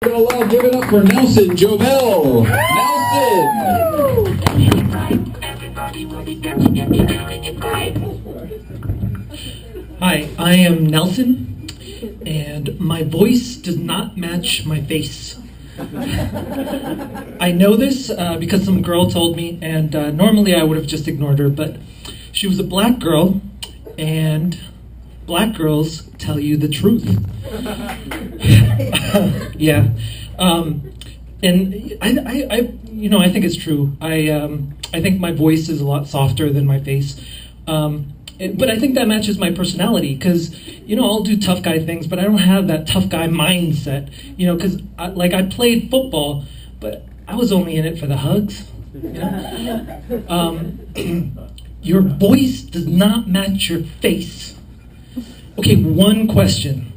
Give it up for Nelson Jovel. Nelson. Hi, I am Nelson, and my voice does not match my face. I know this because some girl told me, and normally I would have just ignored her, but she was a black girl, and black girls tell you the truth. Yeah, and I think it's true. I think my voice is a lot softer than my face. But I think that matches my personality because, I'll do tough guy things, but I don't have that tough guy mindset, because I played football, but I was only in it for the hugs, Your voice does not match your face. Okay, one question.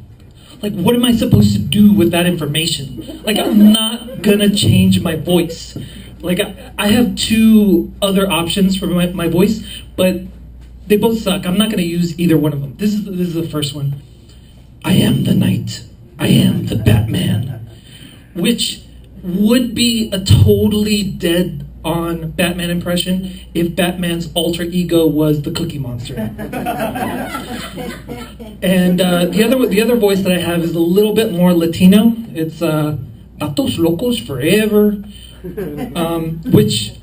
What am I supposed to do with that information? I'm not gonna change my voice. I have two other options for my voice, but they both suck. I'm not going to use either one of them. This is the first one. I am the knight. I am the Batman. Which would be a totally dead-on Batman impression if Batman's alter ego was the Cookie Monster. And the other voice that I have is a little bit more Latino. It's Patos Locos Forever, which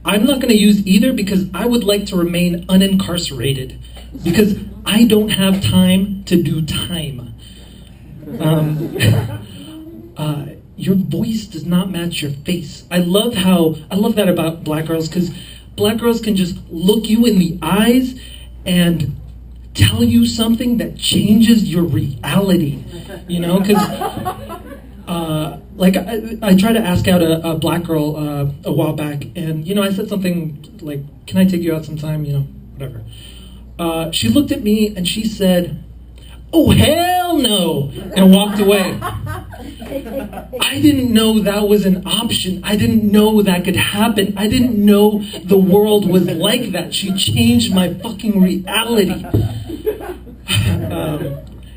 I'm not going to use either because I would like to remain unincarcerated because I don't have time to do time. Your voice does not match your face. I love that about black girls because black girls can just look you in the eyes and tell you something that changes your reality, because I tried to ask out a black girl a while back, and I said something like, "Can I take you out sometime?" Whatever. She looked at me and she said, "Oh hell no!" and walked away. I didn't know that was an option. I didn't know that could happen. I didn't know the world was like that. She changed my fucking reality.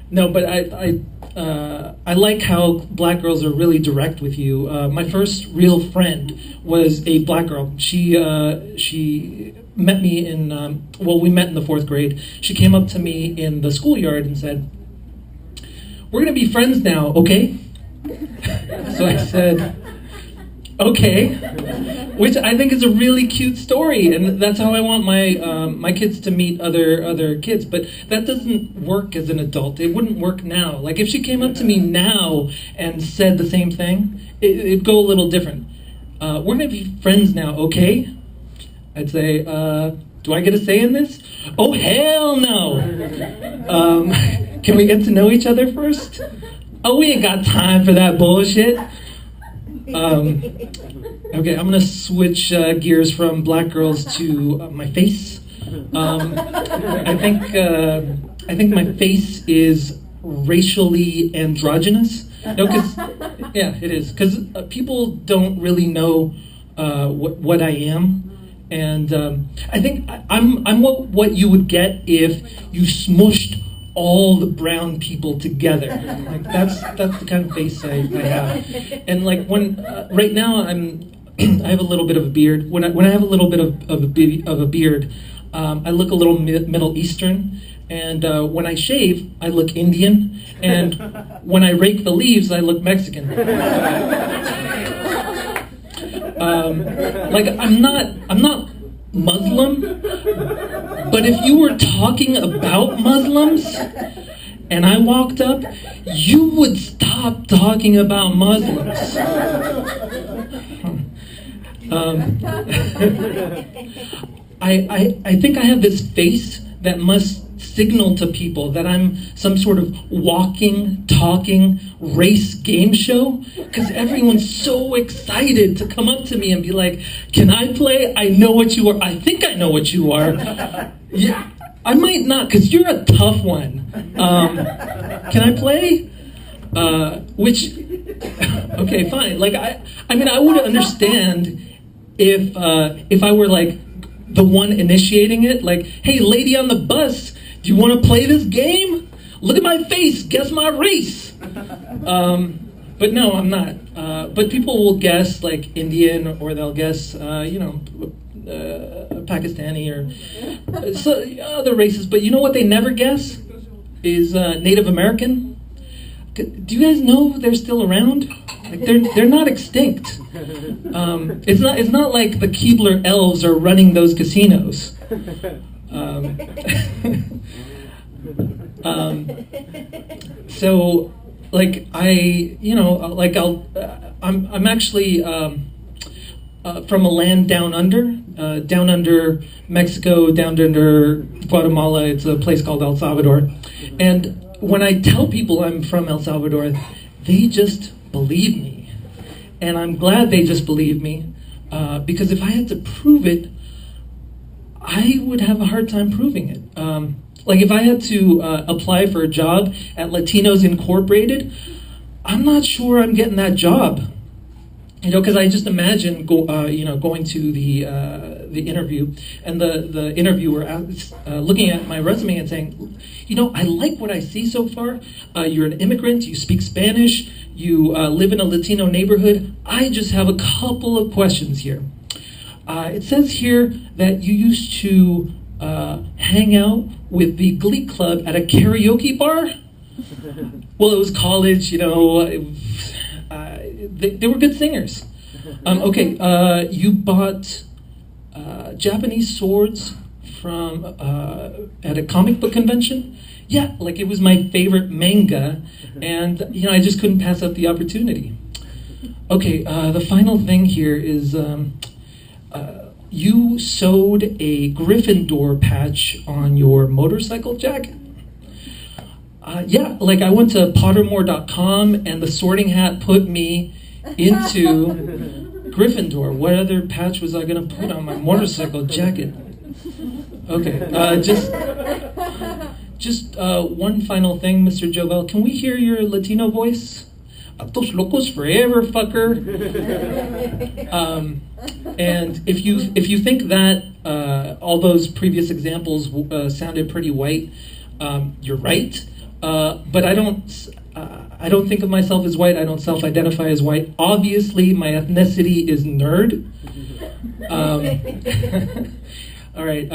No, but I like how black girls are really direct with you. My first real friend was a black girl. She met me we met in the 4th grade. She came up to me in the schoolyard and said, "We're gonna be friends now, okay?" So I said, "Okay," which I think is a really cute story, and that's how I want my kids to meet other kids. But that doesn't work as an adult. It wouldn't work now. If she came up to me now and said the same thing, it'd go a little different. "We're gonna be friends now, okay?" I'd say, "Do I get a say in this?" "Oh hell no!" "Can we get to know each other first?" "Oh, we ain't got time for that bullshit." Okay, I'm gonna switch gears from black girls to my face. I think my face is racially androgynous. No, yeah, it is. Because people don't really know what I am, and I think I'm what you would get if you smushed all the brown people together. That's the kind of face I have. And when right now I have a little bit of a beard. When I have a little bit of a beard, I look a little Middle Eastern. And when I shave, I look Indian. And when I rake the leaves, I look Mexican. I'm not Muslim, but if you were talking about Muslims and I walked up, you would stop talking about Muslims. I think I have this face that must signal to people that I'm some sort of walking, talking race game show, because everyone's so excited to come up to me and be like, "Can I play? I know what you are." I think I know what you are. Yeah, I might not, because you're a tough one. Can I play? Okay, fine. I would understand if I were the one initiating it. "Hey, lady on the bus, do you want to play this game? Look at my face, guess my race." But no, I'm not. But people will guess like Indian, or they'll guess, Pakistani, or other races. But you know what they never guess is Native American. Do you guys know they're still around? Like they're not extinct. It's not like the Keebler elves are running those casinos. So, like I'm actually from a land down under Mexico, down under Guatemala. It's a place called El Salvador, and when I tell people I'm from El Salvador, they just believe me, and I'm glad they just believe me, because if I had to prove it, I would have a hard time proving it. Like if I had to apply for a job at Latinos Incorporated, I'm not sure I'm getting that job. Because I just imagine going to the interview, and the interviewer looking at my resume and saying, I like what I see so far. You're an immigrant. You speak Spanish. You live in a Latino neighborhood. I just have a couple of questions here. It says here that you used to hang out with the Glee Club at a karaoke bar. Well, it was college, they were good singers. Okay, you bought Japanese swords from at a comic book convention? Yeah, like it was my favorite manga, and I just couldn't pass up the opportunity. Okay, the final thing here is you sewed a Gryffindor patch on your motorcycle jacket. Yeah, like I went to Pottermore.com, and the Sorting Hat put me into Gryffindor. What other patch was I going to put on my motorcycle jacket? Okay, just one final thing, Mr. Jovel. Can we hear your Latino voice? Atos locos forever, fucker. And if you think that all those previous examples sounded pretty white, you're right. But I don't think of myself as white. I don't self-identify as white. Obviously, my ethnicity is nerd. All right,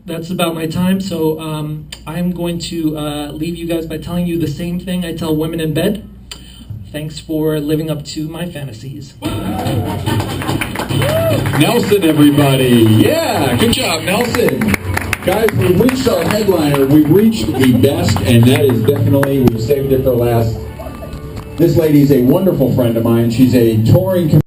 that's about my time. So I'm going to leave you guys by telling you the same thing I tell women in bed. Thanks for living up to my fantasies. Nelson, everybody. Yeah, good job, Nelson. Guys, we've reached our headliner. We've reached the best, and that is definitely, we've saved it for last. This lady is a wonderful friend of mine. She's a touring